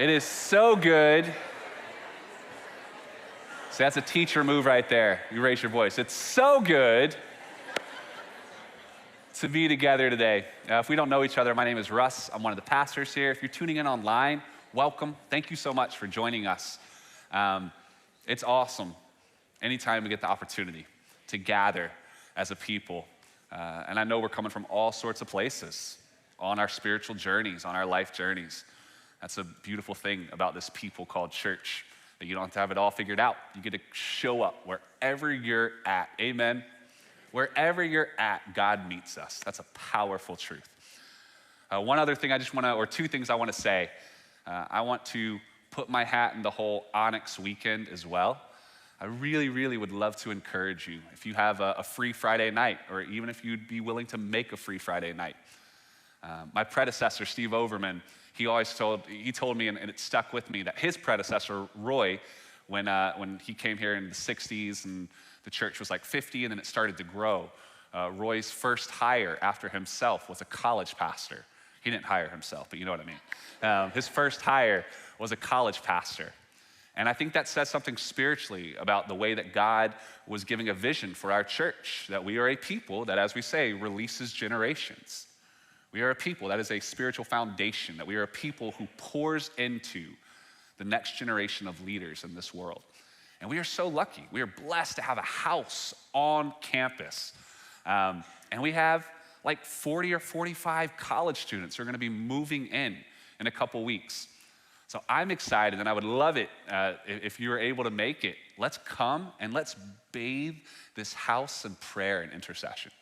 It is so good. So that's a teacher move right there. You raise your voice. It's so good to be together today. If we don't know each other, my name is Russ. I'm one of the pastors here. If you're tuning in online, welcome. Thank you so much for joining us. It's awesome anytime we get the opportunity to gather as a people. And I know we're coming from all sorts of places on our spiritual journeys, on our life journeys. That's a beautiful thing about this people called church, that you don't have to have it all figured out. You get to show up wherever you're at. Amen. Wherever you're at, God meets us. That's a powerful truth. One other thing or two things I want to say. I want to put my hat in the whole Onyx weekend as well. I really, really would love to encourage you, if you have a free Friday night, or even if you'd be willing to make a free Friday night. My predecessor, Steve Overman, he told me, and it stuck with me, that his predecessor, Roy, when he came here in the 60s and the church was like 50 and then it started to grow, Roy's first hire after himself was a college pastor. He didn't hire himself, but you know what I mean. His first hire was a college pastor. And I think that says something spiritually about the way that God was giving a vision for our church, that we are a people that, as we say, releases generations. We are a people that is a spiritual foundation, that we are a people who pours into the next generation of leaders in this world. And we are so lucky. We are blessed to have a house on campus. And we have like 40 or 45 college students who are going to be moving in a couple weeks. So I'm excited, and I would love it if you were able to make it. Let's come and let's bathe this house in prayer and intercession.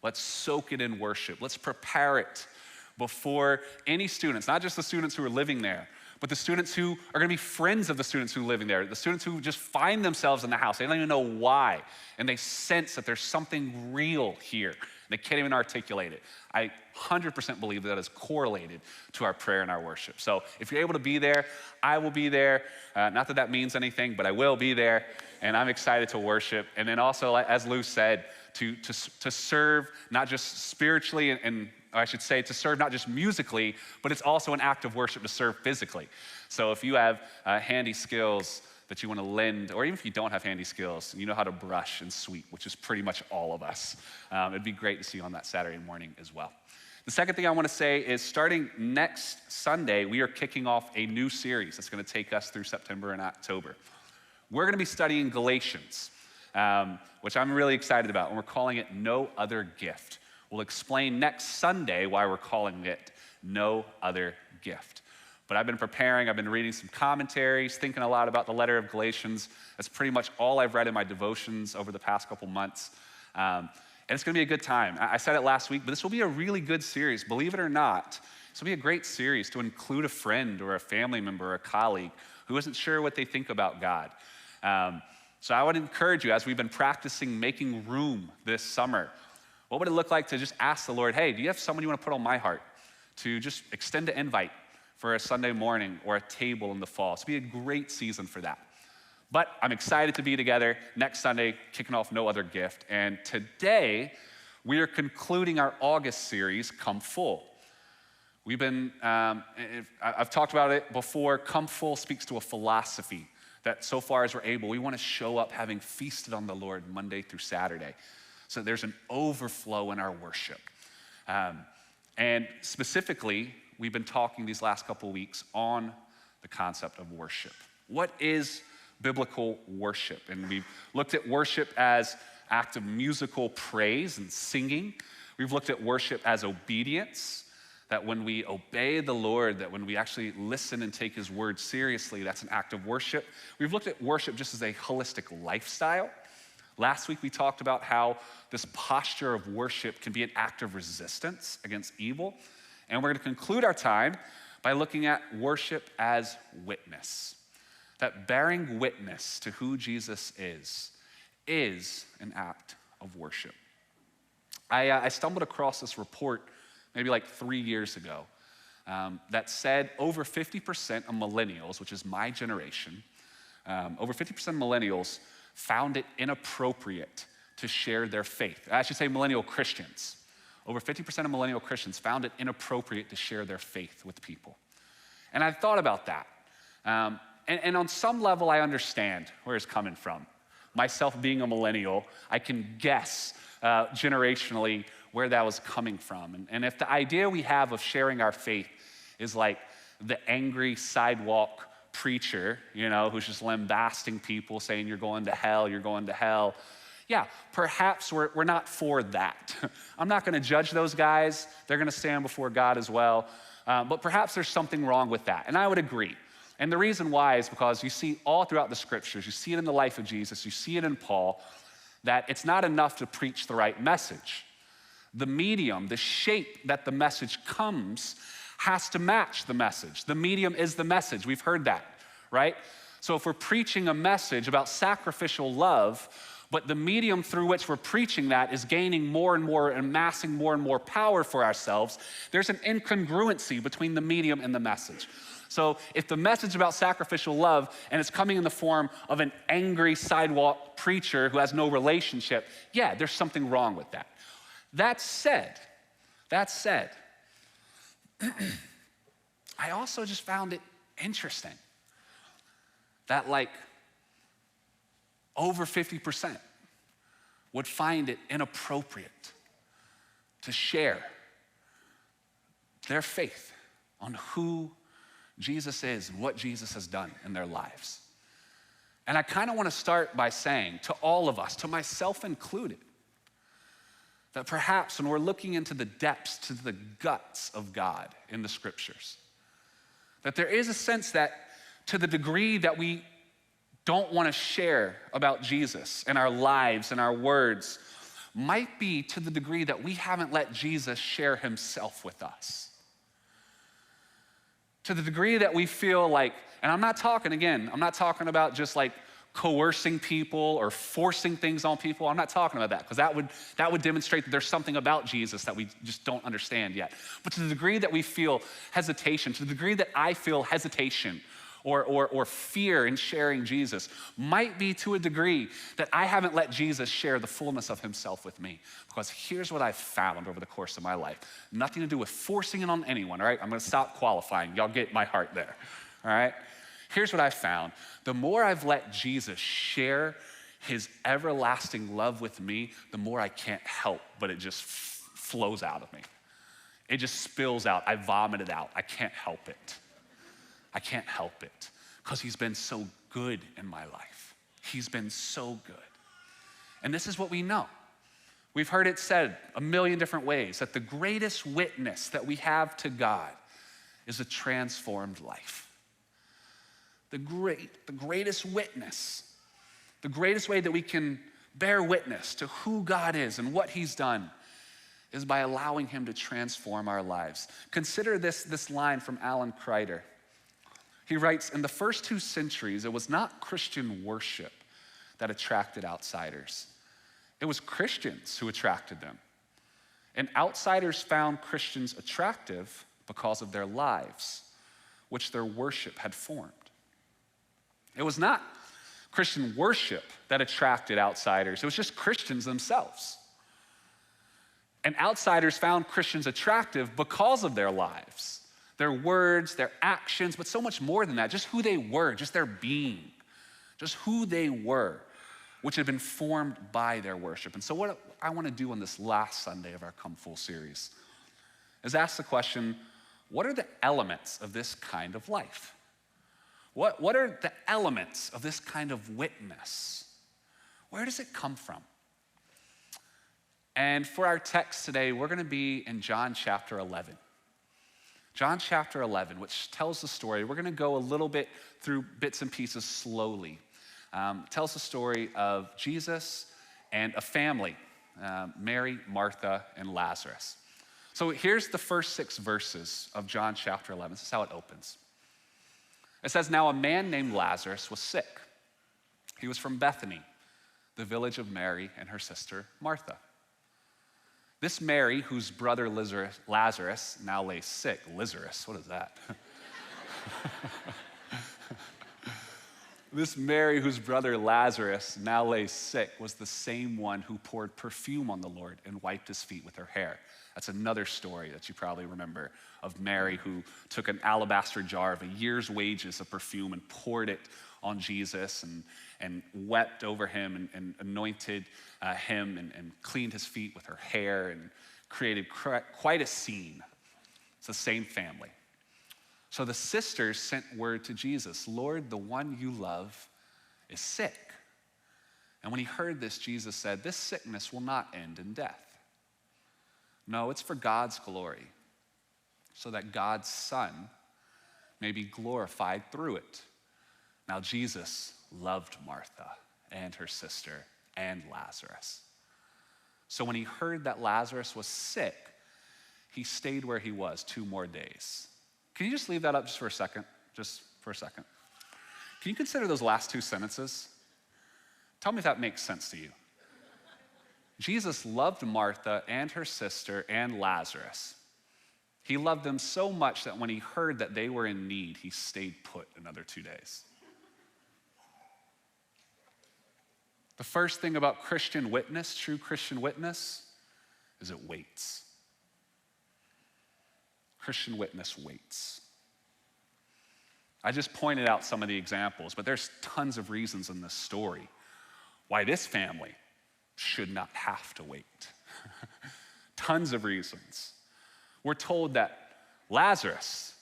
Let's soak it in worship. Let's prepare it before any students, not just the students who are living there, but the students who are gonna be friends of the students who are living there, the students who just find themselves in the house. They don't even know why, and they sense that there's something real here. They can't even articulate it. I 100% believe that is correlated to our prayer and our worship. So if you're able to be there, I will be there. Not that that means anything, but I will be there, and I'm excited to worship. And then also, as Lou said, to serve not just spiritually, and I should say to serve not just musically, but it's also an act of worship to serve physically. So if you have handy skills that you want to lend, or even if you don't have handy skills, you know how to brush and sweep, which is pretty much all of us. It'd be great to see you on that Saturday morning as well. The second thing I want to say is starting next Sunday, we are kicking off a new series that's going to take us through September and October. We're going to be studying Galatians, which I'm really excited about, and we're calling it No Other Gift. We'll explain next Sunday why we're calling it No Other Gift. But I've been preparing, I've been reading some commentaries, thinking a lot about the letter of Galatians. That's pretty much all I've read in my devotions over the past couple months. And it's gonna be a good time. I said it last week, but this will be a really good series. Believe it or not, this will be a great series to include a friend or a family member or a colleague who isn't sure what they think about God. So I would encourage you, as we've been practicing making room this summer, what would it look like to just ask the Lord, hey, do you have someone you wanna put on my heart to just extend an invite for a Sunday morning or a table in the fall? It's gonna be a great season for that. But I'm excited to be together next Sunday, kicking off No Other Gift. And today, we are concluding our August series, Come Full. We've been, I've talked about it before. Come Full speaks to a philosophy that so far as we're able, we wanna show up having feasted on the Lord Monday through Saturday. So there's an overflow in our worship. And specifically, we've been talking these last couple weeks on the concept of worship. What is biblical worship? And we've looked at worship as act of musical praise and singing. We've looked at worship as obedience, that when we obey the Lord, that when we actually listen and take his word seriously, that's an act of worship. We've looked at worship just as a holistic lifestyle. Last week, we talked about how this posture of worship can be an act of resistance against evil. And we're going to conclude our time by looking at worship as witness. That bearing witness to who Jesus is an act of worship. I stumbled across this report maybe like 3 years ago that said over 50% of millennials, which is my generation, over 50% of millennials found it inappropriate to share their faith. I should say millennial Christians. Over 50% of millennial Christians found it inappropriate to share their faith with people. And I thought about that. And on some level, I understand where it's coming from. Myself being a millennial, I can guess generationally where that was coming from. And if the idea we have of sharing our faith is like the angry sidewalk preacher, who's just lambasting people saying you're going to hell, you're going to hell. Yeah, perhaps we're not for that. I'm not gonna judge those guys. They're gonna stand before God as well. But perhaps there's something wrong with that. And I would agree. And the reason why is because you see all throughout the scriptures, you see it in the life of Jesus, you see it in Paul, that it's not enough to preach the right message. The medium, the shape that the message comes has to match the message. The medium is the message. We've heard that, right? So if we're preaching a message about sacrificial love, but the medium through which we're preaching that is gaining more and more, amassing more and more power for ourselves, there's an incongruency between the medium and the message. So if the message about sacrificial love and it's coming in the form of an angry sidewalk preacher who has no relationship, yeah, there's something wrong with that. That said, I also just found it interesting that over 50% would find it inappropriate to share their faith on who Jesus is and what Jesus has done in their lives. And I kind of want to start by saying to all of us, to myself included, that perhaps when we're looking into the depths, to the guts of God in the scriptures, that there is a sense that to the degree that we don't want to share about Jesus in our lives and our words might be to the degree that we haven't let Jesus share himself with us. To the degree that we feel like, and I'm not talking about just like coercing people or forcing things on people. I'm not talking about that because that would demonstrate that there's something about Jesus that we just don't understand yet. But to the degree that we feel hesitation, to the degree that I feel hesitation or fear in sharing Jesus might be to a degree that I haven't let Jesus share the fullness of himself with me. Because here's what I've found over the course of my life. Nothing to do with forcing it on anyone, all right? I'm gonna stop qualifying. Y'all get my heart there, all right? Here's what I found. The more I've let Jesus share his everlasting love with me, the more I can't help, but it just flows out of me. It just spills out. I vomit it out. I can't help it. I can't help it because he's been so good in my life. He's been so good. And this is what we know. We've heard it said a million different ways that the greatest witness that we have to God is a transformed life. The greatest witness, the greatest way that we can bear witness to who God is and what he's done is by allowing him to transform our lives. Consider this line from Alan Kreider. He writes, in the first 2 centuries, it was not Christian worship that attracted outsiders. It was Christians who attracted them. And outsiders found Christians attractive because of their lives, which their worship had formed. It was not Christian worship that attracted outsiders. It was just Christians themselves. And outsiders found Christians attractive because of their lives. Their words, their actions, but so much more than that, just who they were, just their being, just who they were, which had been formed by their worship. And so what I want to do on this last Sunday of our Come Full series is ask the question, what are the elements of this kind of life? What are the elements of this kind of witness? Where does it come from? And for our text today, we're going to be in John chapter 11. John chapter 11, which tells the story. We're going to go a little bit through bits and pieces slowly. Tells the story of Jesus and a family, Mary, Martha, and Lazarus. So here's the first 6 verses of John chapter 11. This is how it opens. It says, now a man named Lazarus was sick. He was from Bethany, the village of Mary and her sister Martha. This Mary, whose brother Lazarus now lay sick. Lazarus, what is that? This Mary, whose brother Lazarus now lay sick, was the same one who poured perfume on the Lord and wiped his feet with her hair. That's another story that you probably remember of Mary, who took an alabaster jar of a year's wages of perfume and poured it on Jesus and wept over him and anointed him and cleaned his feet with her hair and created quite a scene. It's the same family. So the sisters sent word to Jesus, Lord, the one you love is sick. And when he heard this, Jesus said, this sickness will not end in death. No, it's for God's glory, so that God's Son may be glorified through it. Now Jesus loved Martha and her sister and Lazarus. So when he heard that Lazarus was sick, he stayed where he was 2 more days. Can you just leave that up just for a second? Just for a second. Can you consider those last 2 sentences? Tell me if that makes sense to you. Jesus loved Martha and her sister and Lazarus. He loved them so much that when he heard that they were in need, he stayed put another 2 days. The first thing about Christian witness, true Christian witness, is it waits. Christian witness waits. I just pointed out some of the examples, but there's tons of reasons in this story why this family should not have to wait. Tons of reasons. We're told that Lazarus,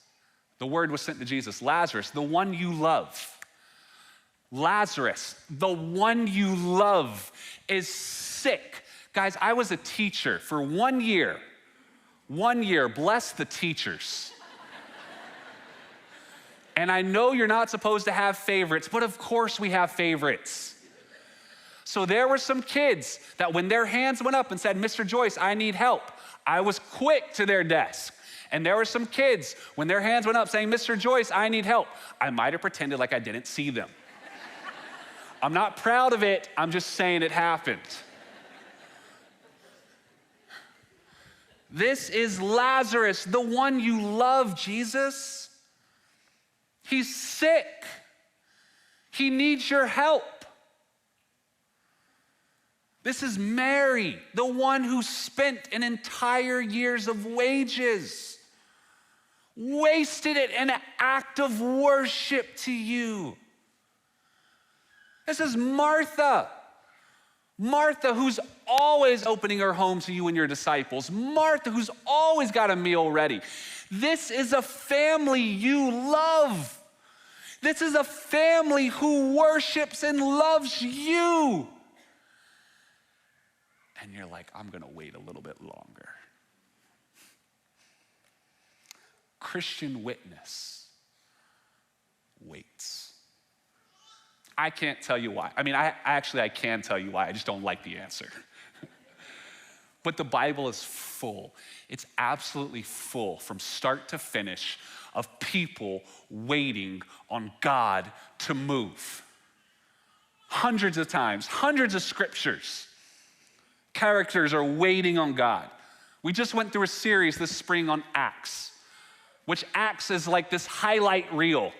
the word was sent to Jesus, Lazarus, the one you love. Lazarus, the one you love is sick. Guys, I was a teacher for 1 year. 1 year, bless the teachers. And I know you're not supposed to have favorites, but of course we have favorites. So there were some kids that when their hands went up and said, Mr. Joyce, I need help, I was quick to their desk. And there were some kids when their hands went up saying, Mr. Joyce, I need help. I might have pretended like I didn't see them. I'm not proud of it, I'm just saying it happened. This is Lazarus, the one you love, Jesus. He's sick. He needs your help. This is Mary, the one who spent an entire year's of wages, wasted it in an act of worship to you. This is Martha. Martha, who's always opening her home to you and your disciples. Martha, who's always got a meal ready. This is a family you love. This is a family who worships and loves you. And you're like, I'm gonna wait a little bit longer. Christian witness waits. I can't tell you why. I mean, I can tell you why. I just don't like the answer. But the Bible is full. It's absolutely full from start to finish of people waiting on God to move. Hundreds of times, hundreds of scriptures. Characters are waiting on God. We just went through a series this spring on Acts, which Acts is like this highlight reel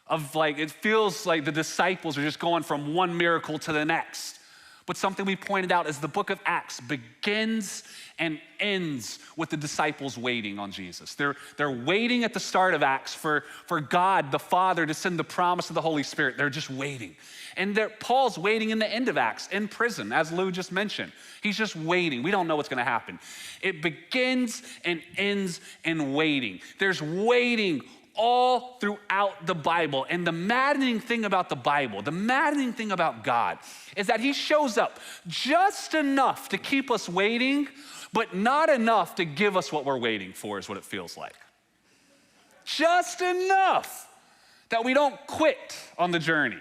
of like, it feels like the disciples are just going from one miracle to the next. But something we pointed out is the book of Acts begins and ends with the disciples waiting on Jesus. They're waiting at the start of Acts for God, the Father, to send the promise of the Holy Spirit. They're just waiting. And Paul's waiting in the end of Acts, in prison, as Lou just mentioned. He's just waiting. We don't know what's gonna happen. It begins and ends in waiting. There's waiting all throughout the Bible. And the maddening thing about the Bible, the maddening thing about God, is that he shows up just enough to keep us waiting, but not enough to give us what we're waiting for, is what it feels like. Just enough that we don't quit on the journey,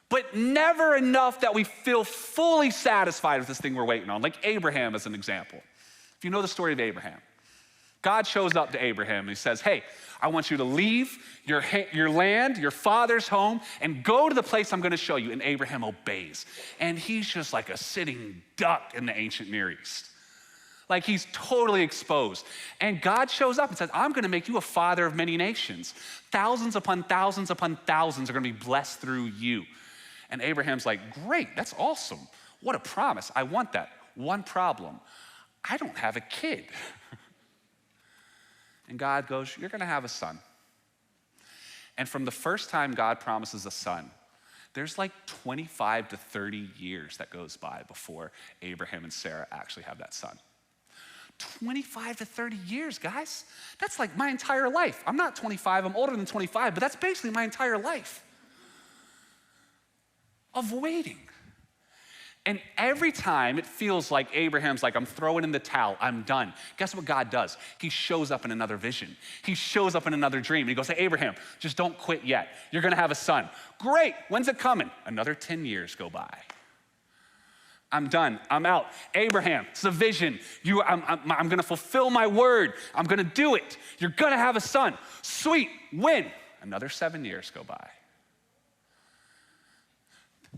but never enough that we feel fully satisfied with this thing we're waiting on. Like Abraham as an example. If you know the story of Abraham, God shows up to Abraham and he says, hey, I want you to leave your land, your father's home, and go to the place I'm gonna show you. And Abraham obeys. And he's just like a sitting duck in the ancient Near East. Like he's totally exposed. And God shows up and says, I'm gonna make you a father of many nations. Thousands upon thousands upon thousands are gonna be blessed through you. And Abraham's like, great, that's awesome. What a promise, I want that. One problem, I don't have a kid. And God goes, you're gonna have a son. And from the first time God promises a son, there's like 25 to 30 years that goes by before Abraham and Sarah actually have that son. 25 to 30 years, guys. That's like my entire life. I'm not 25, I'm older than 25, but that's basically my entire life of waiting. And every time it feels like Abraham's like, I'm throwing in the towel, I'm done. Guess what God does? He shows up in another vision. He shows up in another dream. And he goes, hey, Abraham, just don't quit yet. You're gonna have a son. Great, when's it coming? Another 10 years go by. I'm done, I'm out. Abraham, it's a vision. I'm gonna fulfill my word. I'm gonna do it. You're gonna have a son. Sweet, when? Another 7 years go by.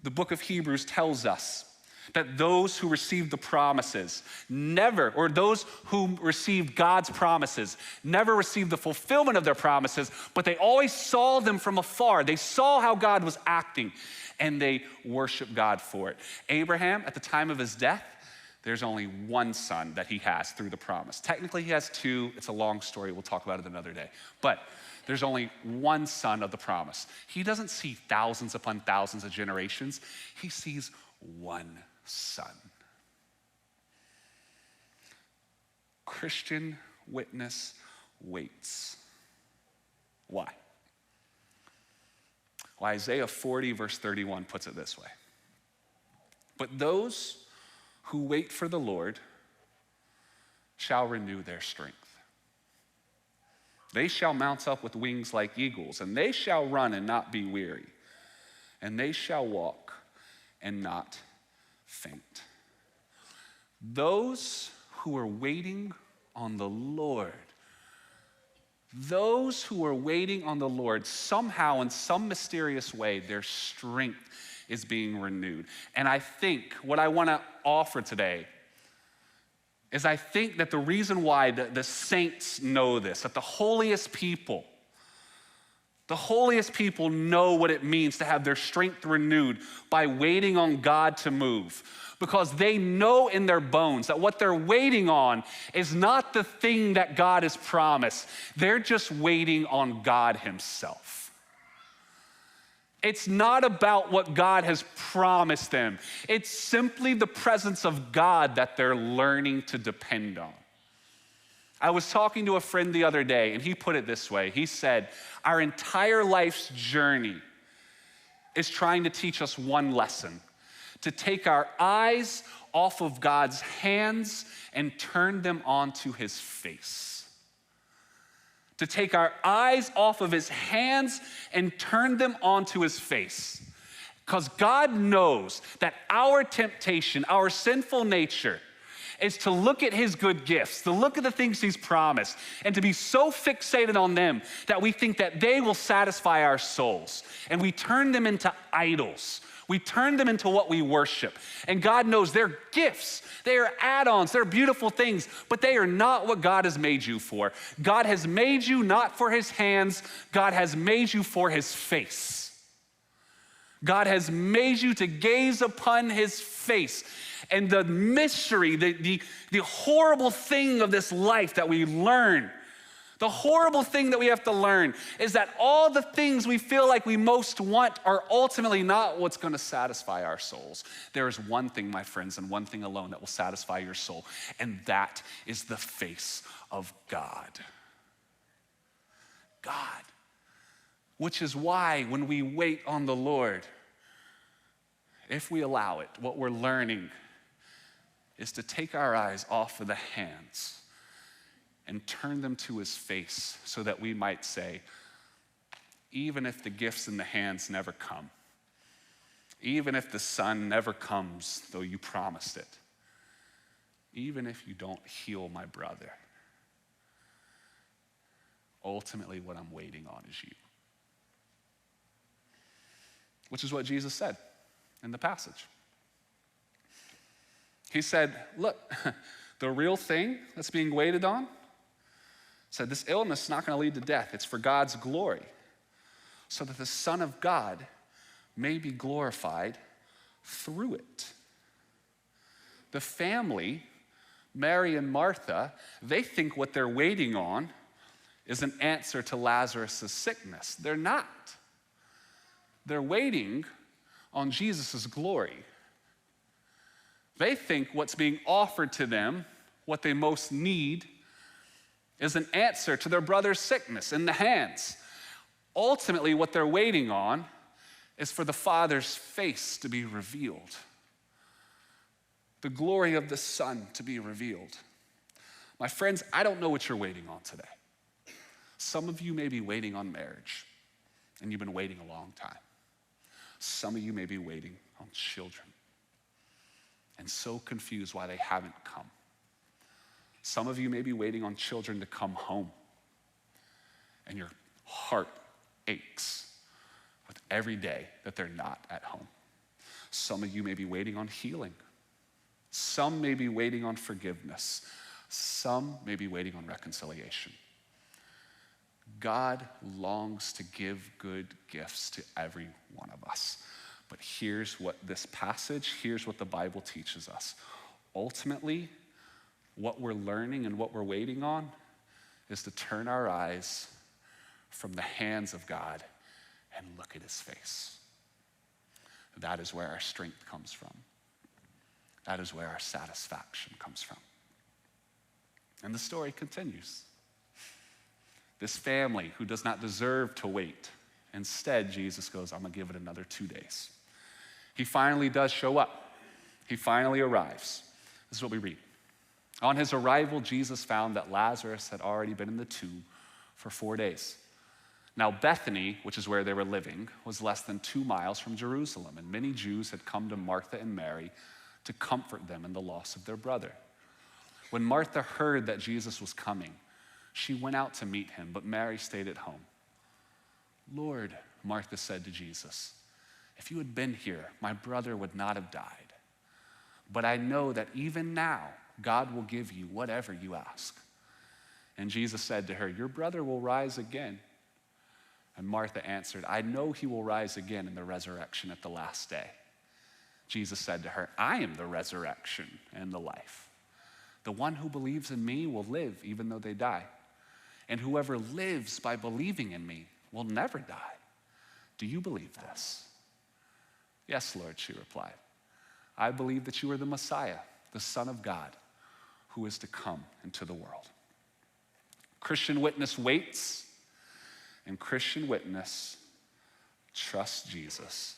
The book of Hebrews tells us that those who received the promises never, or those who received God's promises, never received the fulfillment of their promises, but they always saw them from afar. They saw how God was acting, and they worshiped God for it. Abraham, at the time of his death, there's only one son that he has through the promise. Technically, he has two. It's a long story. We'll talk about it another day. But there's only one son of the promise. He doesn't see thousands upon thousands of generations. He sees one son. Christian witness waits. Why? Well, Isaiah 40 verse 31 puts it this way. But those who wait for the Lord shall renew their strength. They shall mount up with wings like eagles, and they shall run and not be weary, and they shall walk and not faint. Those who are waiting on the Lord, those who are waiting on the Lord, somehow in some mysterious way, their strength is being renewed. And I think what I want to offer today is I think that the reason why the saints know this, that the holiest people know what it means to have their strength renewed by waiting on God to move. Because they know in their bones that what they're waiting on is not the thing that God has promised. They're just waiting on God himself. It's not about what God has promised them. It's simply the presence of God that they're learning to depend on. I was talking to a friend the other day, and he put it this way. He said, our entire life's journey is trying to teach us one lesson: to take our eyes off of God's hands and turn them onto his face. To take our eyes off of his hands and turn them onto his face. Because God knows that our temptation, our sinful nature, is to look at his good gifts, to look at the things he's promised, and to be so fixated on them that we think that they will satisfy our souls. And we turn them into idols. We turn them into what we worship. And God knows they're gifts. They are add-ons. They're beautiful things, but they are not what God has made you for. God has made you not for his hands. God has made you for his face. God has made you to gaze upon his face. And the mystery, the horrible thing of this life that we learn, the horrible thing that we have to learn is that all the things we feel like we most want are ultimately not what's going to satisfy our souls. There is one thing, my friends, and one thing alone that will satisfy your soul, and that is the face of God. God. Which is why when we wait on the Lord, if we allow it, what we're learning is to take our eyes off of the hands and turn them to his face so that we might say, even if the gifts in the hands never come, even if the son never comes, though you promised it, even if you don't heal my brother, ultimately what I'm waiting on is you. Which is what Jesus said in the passage. He said, look, The real thing that's being waited on said this illness is not going to lead to death. It's for God's glory, so that the Son of God may be glorified through it. The family, Mary and Martha, they think what they're waiting on is an answer to Lazarus' sickness. They're not. They're waiting on Jesus' glory. They think what's being offered to them, what they most need, is an answer to their brother's sickness in the hands. Ultimately, what they're waiting on is for the Father's face to be revealed, the glory of the Son to be revealed. My friends, I don't know what you're waiting on today. Some of you may be waiting on marriage, and you've been waiting a long time. Some of you may be waiting on children, and so confused why they haven't come. Some of you may be waiting on children to come home, and your heart aches with every day that they're not at home. Some of you may be waiting on healing. Some may be waiting on forgiveness. Some may be waiting on reconciliation. God longs to give good gifts to every one of us. But here's what this passage, here's what the Bible teaches us. Ultimately, what we're learning and what we're waiting on is to turn our eyes from the hands of God and look at his face. That is where our strength comes from. That is where our satisfaction comes from. And the story continues. This family who does not deserve to wait, instead, Jesus goes, I'm gonna give it another 2 days. He finally does show up. He finally arrives. This is what we read. On his arrival, Jesus found that Lazarus had already been in the tomb for 4 days. Now, Bethany, which is where they were living, was less than 2 miles from Jerusalem, and many Jews had come to Martha and Mary to comfort them in the loss of their brother. When Martha heard that Jesus was coming, she went out to meet him, but Mary stayed at home. Lord, Martha said to Jesus, if you had been here, my brother would not have died. But I know that even now, God will give you whatever you ask. And Jesus said to her, your brother will rise again. And Martha answered, I know he will rise again in the resurrection at the last day. Jesus said to her, I am the resurrection and the life. The one who believes in me will live even though they die. And whoever lives by believing in me will never die. Do you believe this? Yes, Lord, she replied. I believe that you are the Messiah, the Son of God, who is to come into the world. Christian witness waits, and Christian witness trusts Jesus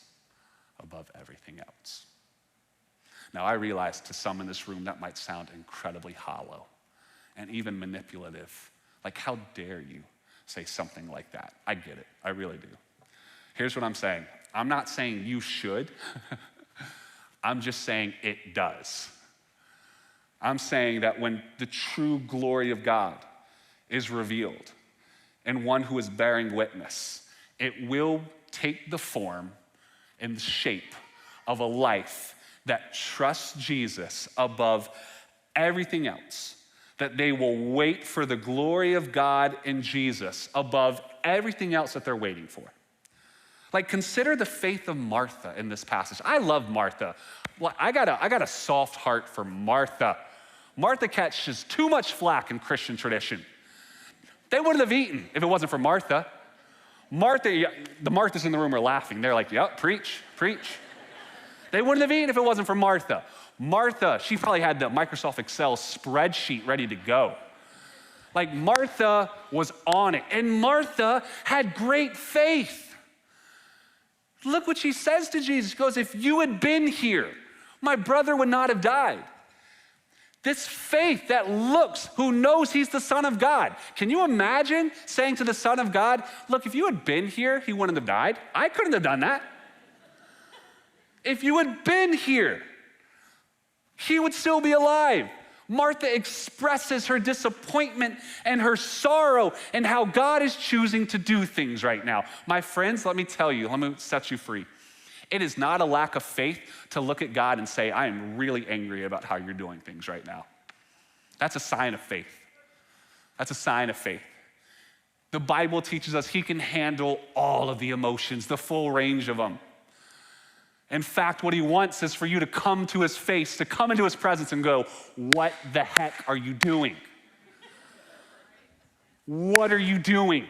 above everything else. Now, I realize to some in this room that might sound incredibly hollow and even manipulative. Like, how dare you say something like that? I get it. I really do. Here's what I'm saying. I'm not saying you should. I'm just saying it does. I'm saying that when the true glory of God is revealed and one who is bearing witness, it will take the form and the shape of a life that trusts Jesus above everything else, that they will wait for the glory of God in Jesus above everything else that they're waiting for. Like, consider the faith of Martha in this passage. I love Martha. Well, I got a soft heart for Martha. Martha catches too much flack in Christian tradition. They wouldn't have eaten if it wasn't for Martha. The Marthas in the room are laughing. They're like, yep, preach, preach. They wouldn't have eaten if it wasn't for Martha. Martha, she probably had the Microsoft Excel spreadsheet ready to go. Like, Martha was on it. And Martha had great faith. Look what she says to Jesus. She goes, if you had been here, my brother would not have died. This faith that looks, who knows he's the Son of God. Can you imagine saying to the Son of God, look, if you had been here, he wouldn't have died. I couldn't have done that. If you had been here, he would still be alive. Martha expresses her disappointment and her sorrow and how God is choosing to do things right now. My friends, let me tell you, let me set you free. It is not a lack of faith to look at God and say, I am really angry about how you're doing things right now. That's a sign of faith. That's a sign of faith. The Bible teaches us he can handle all of the emotions, the full range of them. In fact, what he wants is for you to come to his face, to come into his presence and go, what the heck are you doing? What are you doing?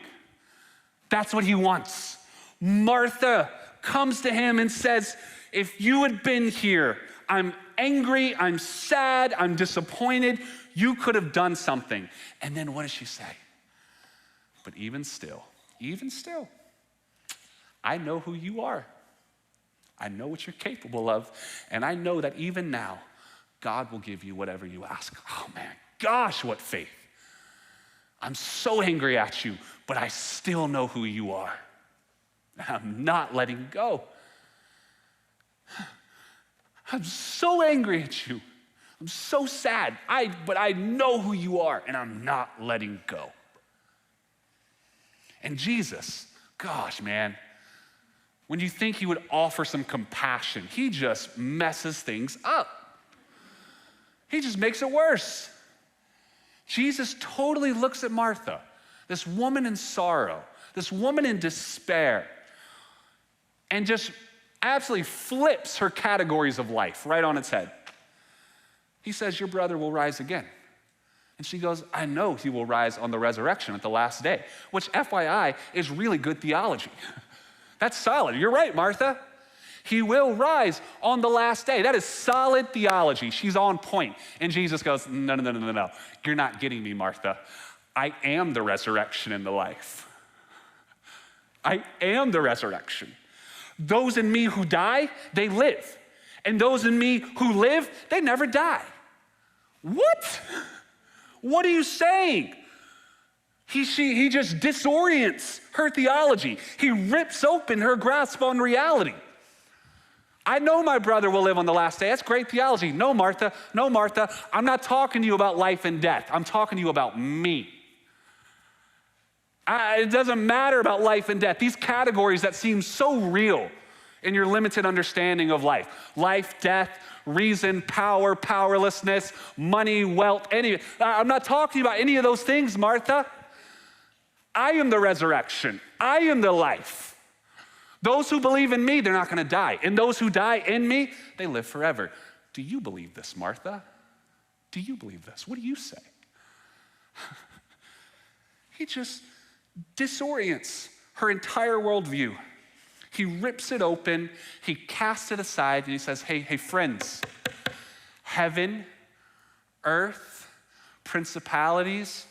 That's what he wants. Martha comes to him and says, if you had been here, I'm angry, I'm sad, I'm disappointed, you could have done something. And then what does she say? But even still, I know who you are. I know what you're capable of, and I know that even now, God will give you whatever you ask. Oh man, gosh, what faith. I'm so angry at you, but I still know who you are. And I'm not letting go. I'm so angry at you. I'm so sad, but I know who you are, and I'm not letting go. And Jesus, gosh, man, when you think he would offer some compassion, he just messes things up. He just makes it worse. Jesus totally looks at Martha, this woman in sorrow, this woman in despair, and just absolutely flips her categories of life right on its head. He says, your brother will rise again. And she goes, I know he will rise on the resurrection at the last day, which FYI is really good theology. That's solid. You're right, Martha. He will rise on the last day. That is solid theology. She's on point. And Jesus goes, no. You're not getting me, Martha. I am the resurrection and the life. I am the resurrection. Those in me who die, they live. And those in me who live, they never die. What? What are you saying? He just disorients her theology. He rips open her grasp on reality. I know my brother will live on the last day. That's great theology. No, Martha. I'm not talking to you about life and death. I'm talking to you about me. It doesn't matter about life and death. These categories that seem so real in your limited understanding of life. Life, death, reason, power, powerlessness, money, wealth, I'm not talking about any of those things, Martha. I am the resurrection. I am the life. Those who believe in me, they're not gonna die. And those who die in me, they live forever. Do you believe this, Martha? Do you believe this? What do you say? He just disorients her entire worldview. He rips it open, he casts it aside, and he says, hey, friends, heaven, earth, principalities,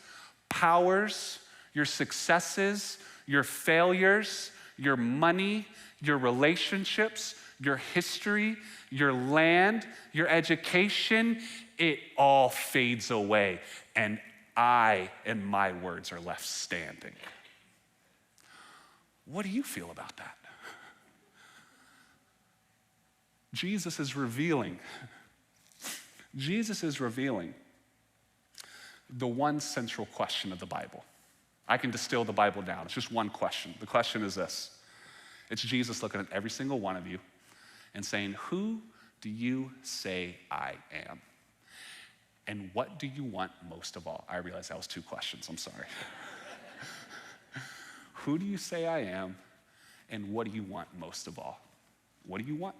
powers, your successes, your failures, your money, your relationships, your history, your land, your education, it all fades away, and I and my words are left standing. What do you feel about that? Jesus is revealing the one central question of the Bible. I can distill the Bible down. It's just one question. The question is this. It's Jesus looking at every single one of you and saying, who do you say I am? And what do you want most of all? I realize that was two questions. I'm sorry. Who do you say I am? And what do you want most of all? What do you want?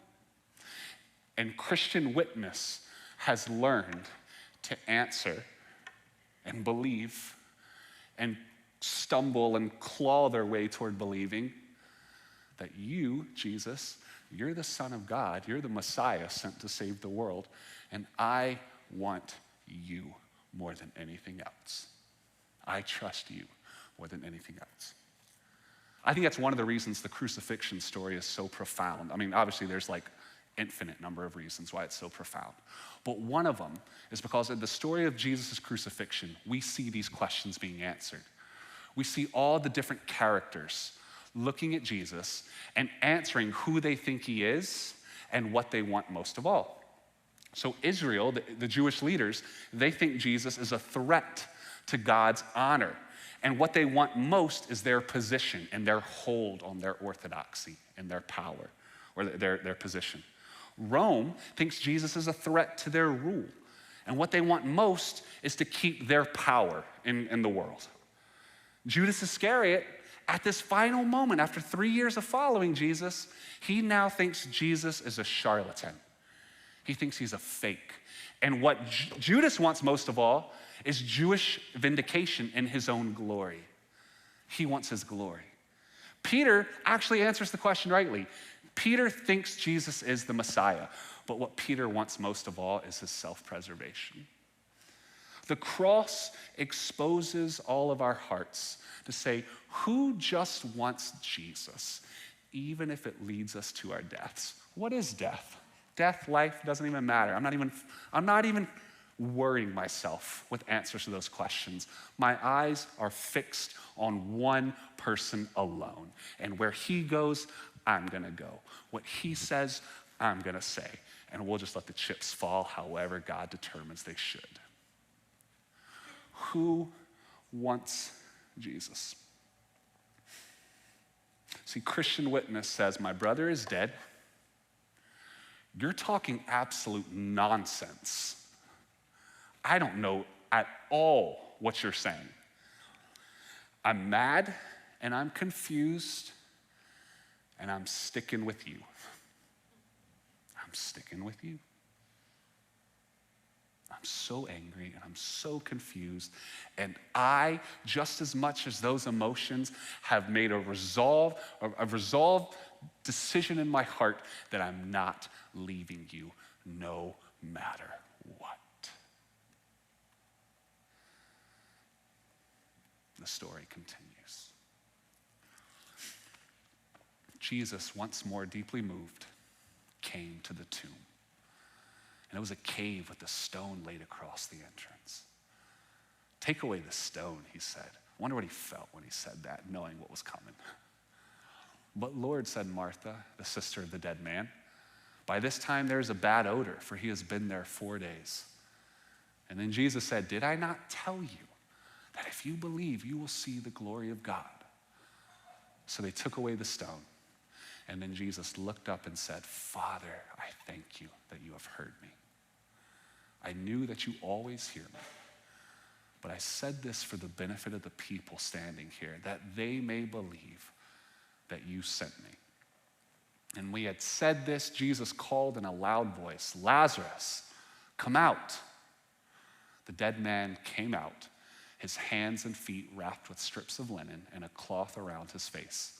And Christian witness has learned to answer and believe and stumble and claw their way toward believing that you, Jesus, you're the Son of God, you're the Messiah sent to save the world, and I want you more than anything else. I trust you more than anything else. I think that's one of the reasons the crucifixion story is so profound. I mean, obviously there's like infinite number of reasons why it's so profound. But one of them is because in the story of Jesus' crucifixion, we see these questions being answered. We see all the different characters looking at Jesus and answering who they think he is and what they want most of all. So Israel, the Jewish leaders, they think Jesus is a threat to God's honor. And what they want most is their position and their hold on their orthodoxy and their power or their position. Rome thinks Jesus is a threat to their rule And what they want most is to keep their power in the world. Judas Iscariot, at this final moment, after 3 years of following Jesus, he now thinks Jesus is a charlatan. He thinks he's a fake. And what Judas wants most of all is Jewish vindication in his own glory. He wants his glory. Peter actually answers the question rightly. Peter thinks Jesus is the Messiah, but what Peter wants most of all is his self-preservation. The cross exposes all of our hearts to say, who just wants Jesus, even if it leads us to our deaths? What is death? Death, life, doesn't even matter. I'm not even worrying myself with answers to those questions. My eyes are fixed on one person alone. And where he goes, I'm gonna go. What he says, I'm gonna say. And we'll just let the chips fall however God determines they should. Who wants Jesus? See, Christian Witness says, my brother is dead. You're talking absolute nonsense. I don't know at all what you're saying. I'm mad and I'm confused and I'm sticking with you. I'm sticking with you. I'm so angry and I'm so confused. And I, just as much as those emotions, have made a resolved decision in my heart that I'm not leaving you no matter what. The story continues. Jesus, once more deeply moved, came to the tomb. And it was a cave with a stone laid across the entrance. Take away the stone, he said. I wonder what he felt when he said that, knowing what was coming. But Lord, said Martha, the sister of the dead man, by this time there's a bad odor, for he has been there 4 days. And then Jesus said, did I not tell you that if you believe, you will see the glory of God? So they took away the stone. And then Jesus looked up and said, Father, I thank you that you have heard me. I knew that you always hear me. But I said this for the benefit of the people standing here, that they may believe that you sent me. And we had said this, Jesus called in a loud voice, Lazarus, come out. The dead man came out, his hands and feet wrapped with strips of linen and a cloth around his face.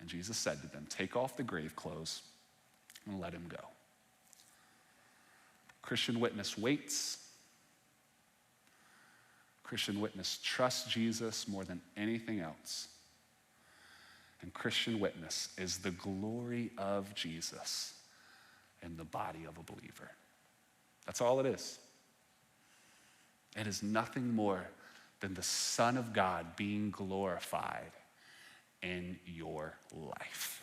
And Jesus said to them, take off the grave clothes and let him go. Christian Witness waits. Christian Witness trusts Jesus more than anything else. And Christian Witness is the glory of Jesus in the body of a believer. That's all it is. It is nothing more than the Son of God being glorified in your life.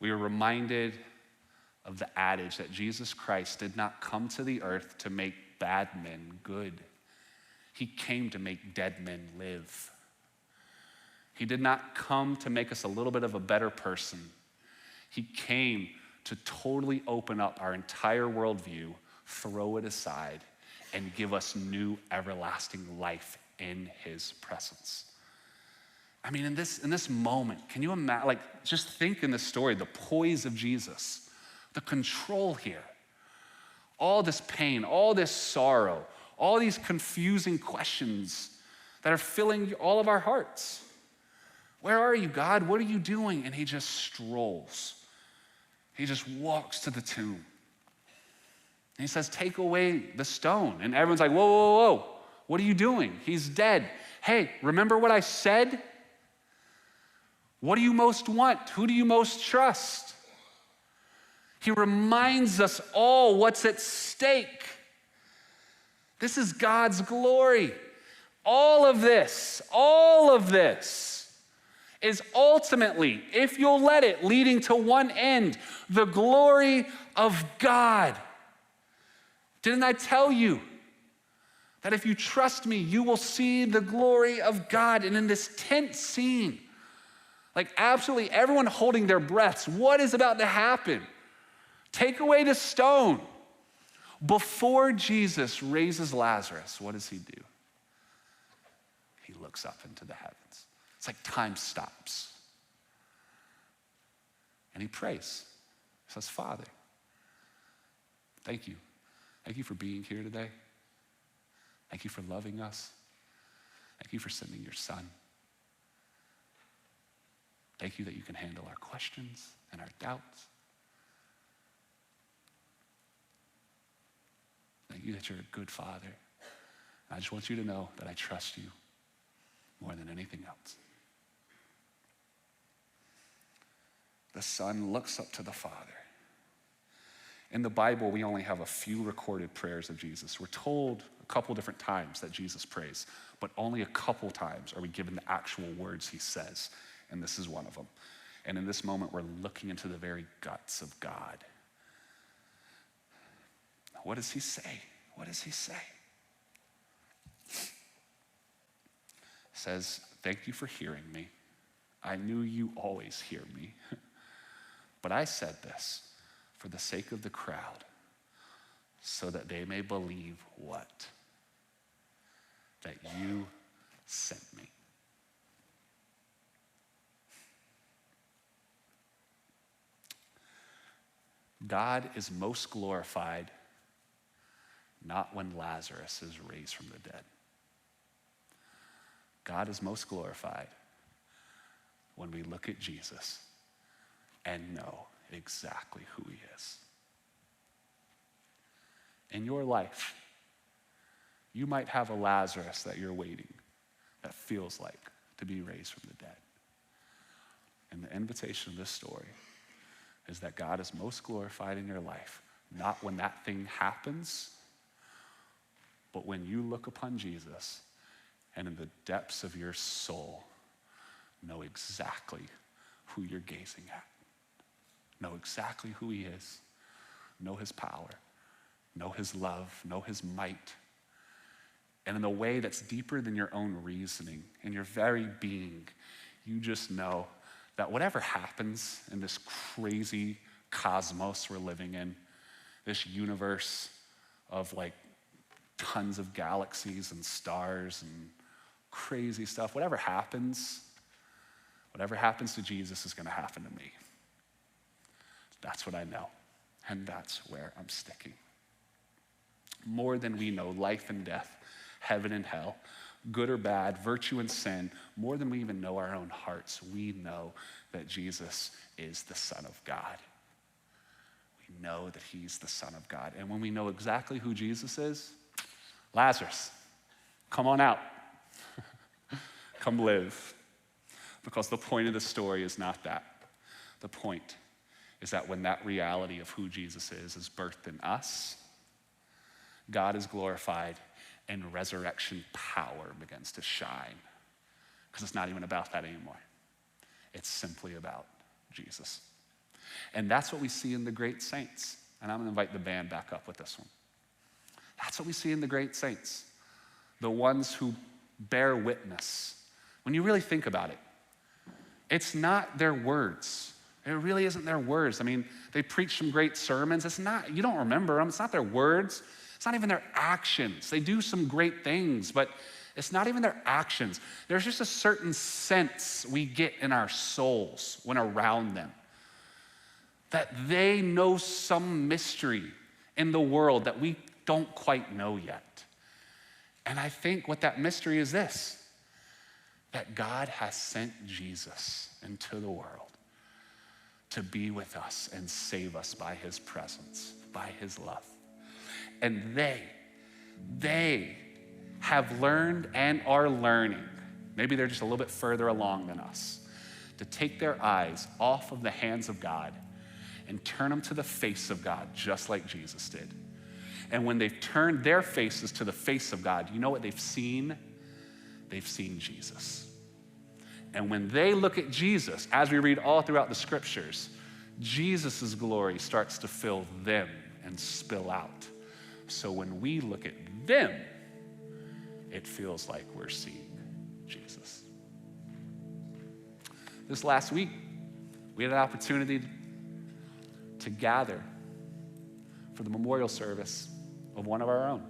We are reminded of the adage that Jesus Christ did not come to the earth to make bad men good. He came to make dead men live. He did not come to make us a little bit of a better person. He came to totally open up our entire worldview, throw it aside, and give us new everlasting life in his presence. I mean, in this moment, can you imagine, just think in this story, the poise of Jesus, the control here, all this pain, all this sorrow, all these confusing questions that are filling all of our hearts. Where are you, God? What are you doing? And he just strolls. He just walks to the tomb. And he says, take away the stone. And everyone's like, whoa, whoa, whoa. What are you doing? He's dead. Hey, remember what I said? What do you most want? Who do you most trust? He reminds us all what's at stake. This is God's glory. All of this is ultimately, if you'll let it, leading to one end, the glory of God. Didn't I tell you that if you trust me, you will see the glory of God? And in this tense scene, absolutely everyone holding their breaths, what is about to happen? Take away the stone. Before Jesus raises Lazarus, what does he do? He looks up into the heavens. It's like time stops. And he prays. He says, Father, thank you. Thank you for being here today. Thank you for loving us. Thank you for sending your son. Thank you that you can handle our questions and our doubts. Thank you that you're a good father. I just want you to know that I trust you more than anything else. The Son looks up to the Father. In the Bible, we only have a few recorded prayers of Jesus. We're told a couple different times that Jesus prays, but only a couple times are we given the actual words he says, and this is one of them. And in this moment, we're looking into the very guts of God. What does he say? What does he say? He says, thank you for hearing me. I knew you always hear me. But I said this for the sake of the crowd, so that they may believe what? That you sent me. God is most glorified not when Lazarus is raised from the dead. God is most glorified when we look at Jesus and know exactly who he is. In your life, you might have a Lazarus that you're waiting, that feels like to be raised from the dead. And the invitation of this story is that God is most glorified in your life, not when that thing happens, but when you look upon Jesus and in the depths of your soul, know exactly who you're gazing at. Know exactly who he is. Know his power. Know his love. Know his might. And in a way that's deeper than your own reasoning, in your very being, you just know that whatever happens in this crazy cosmos we're living in, this universe of like tons of galaxies and stars and crazy stuff, whatever happens to Jesus is going to happen to me. That's what I know, and that's where I'm sticking. More than we know life and death, heaven and hell, good or bad, virtue and sin, more than we even know our own hearts, we know that Jesus is the Son of God. We know that he's the Son of God. And when we know exactly who Jesus is, Lazarus, come on out. Come live. Because the point of the story is not that. The point is that when that reality of who Jesus is birthed in us, God is glorified and resurrection power begins to shine. Because it's not even about that anymore. It's simply about Jesus. And that's what we see in the great saints. And I'm going to invite the band back up with this one. That's what we see in the great saints. The ones who bear witness. When you really think about it, it's not their words. It really isn't their words. I mean, they preach some great sermons. It's not, you don't remember them. It's not their words. It's not even their actions. They do some great things, but it's not even their actions. There's just a certain sense we get in our souls when around them that they know some mystery in the world that we don't quite know yet. And I think what that mystery is this, that God has sent Jesus into the world to be with us and save us by his presence, by his love. And they have learned and are learning, maybe they're just a little bit further along than us, to take their eyes off of the hands of God and turn them to the face of God, just like Jesus did. And when they've turned their faces to the face of God, you know what they've seen? They've seen Jesus. And when they look at Jesus, as we read all throughout the scriptures, Jesus' glory starts to fill them and spill out. So when we look at them, it feels like we're seeing Jesus. This last week, we had an opportunity to gather for the memorial service of one of our own.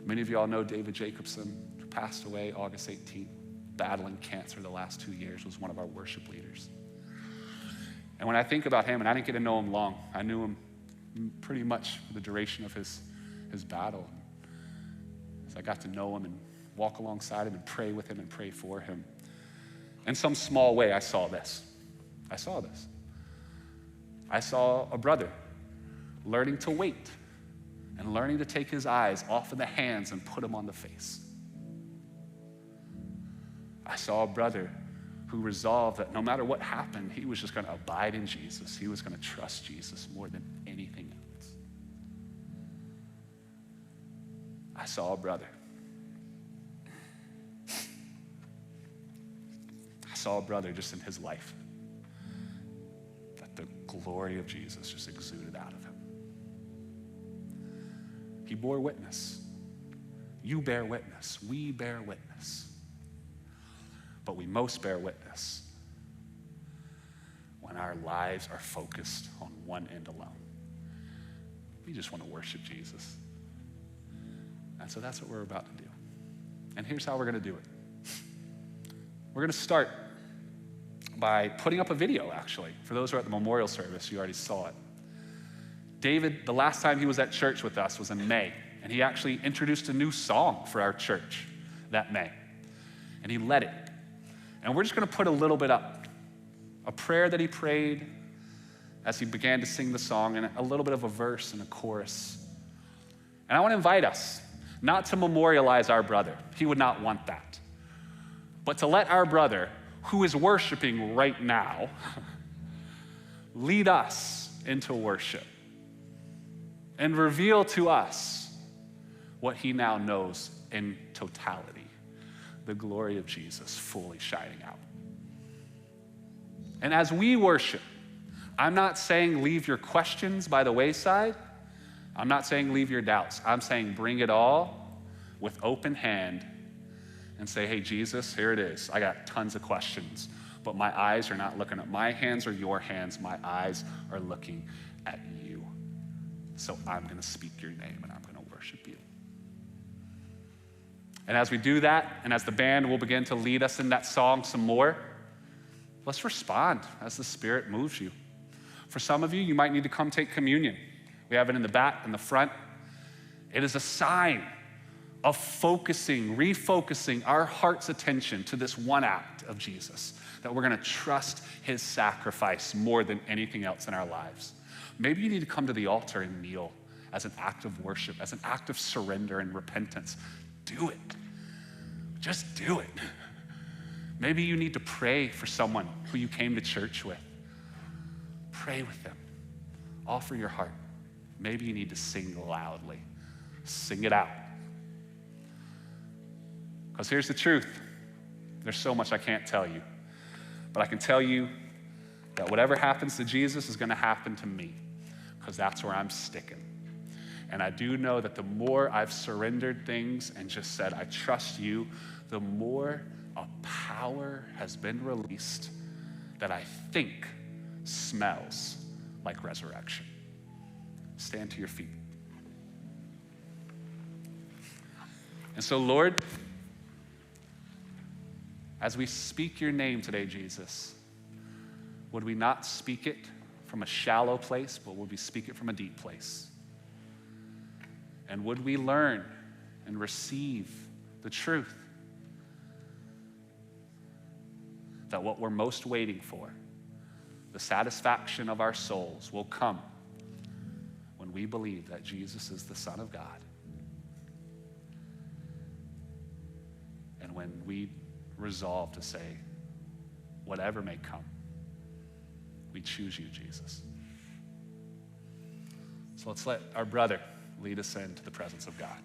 Many of you all know David Jacobson, who passed away August 18th, battling cancer the last 2 years, was one of our worship leaders. And when I think about him, and I didn't get to know him long, I knew him pretty much for the duration of his battle. As I got to know him and walk alongside him and pray with him and pray for him, in some small way, I saw this. I saw a brother learning to wait and learning to take his eyes off of the hands and put them on the face. I saw a brother who resolved that no matter what happened, he was just going to abide in Jesus. He was going to trust Jesus more than anything else. I saw a brother. I saw a brother just in his life that the glory of Jesus just exuded out of him. He bore witness. You bear witness. We bear witness. But we most bear witness when our lives are focused on one end alone. We just want to worship Jesus. And so that's what we're about to do. And here's how we're going to do it. We're going to start by putting up a video, actually. For those who are at the memorial service, you already saw it. David, the last time he was at church with us was in May, and he actually introduced a new song for our church that May. And he led it. And we're just going to put a little bit up. A prayer that he prayed as he began to sing the song, and a little bit of a verse and a chorus. And I want to invite us not to memorialize our brother. He would not want that. But to let our brother, who is worshiping right now, lead us into worship and reveal to us what he now knows in totality, the glory of Jesus fully shining out. And as we worship, I'm not saying leave your questions by the wayside. I'm not saying leave your doubts. I'm saying bring it all with open hand and say, hey, Jesus, here it is. I got tons of questions, but my eyes are not looking at my hands or your hands. My eyes are looking at you. So I'm going to speak your name and I'm going to worship you. And as we do that, and as the band will begin to lead us in that song some more, let's respond as the Spirit moves you. For some of you, you might need to come take communion. We have it in the back, in the front. It is a sign of refocusing our heart's attention to this one act of Jesus, that we're going to trust his sacrifice more than anything else in our lives. Maybe you need to come to the altar and kneel as an act of worship, as an act of surrender and repentance. Do it. Just do it. Maybe you need to pray for someone who you came to church with. Pray with them. Offer your heart. Maybe you need to sing loudly. Sing it out. Because here's the truth. There's so much I can't tell you. But I can tell you that whatever happens to Jesus is going to happen to me, because that's where I'm sticking. And I do know that the more I've surrendered things and just said, I trust you, the more a power has been released that I think smells like resurrection. Stand to your feet. And so, Lord, as we speak your name today, Jesus, would we not speak it from a shallow place, but would we speak it from a deep place? And would we learn and receive the truth that what we're most waiting for, the satisfaction of our souls, will come when we believe that Jesus is the Son of God. And when we resolve to say, whatever may come, we choose you, Jesus. So let's let our brother lead us into the presence of God.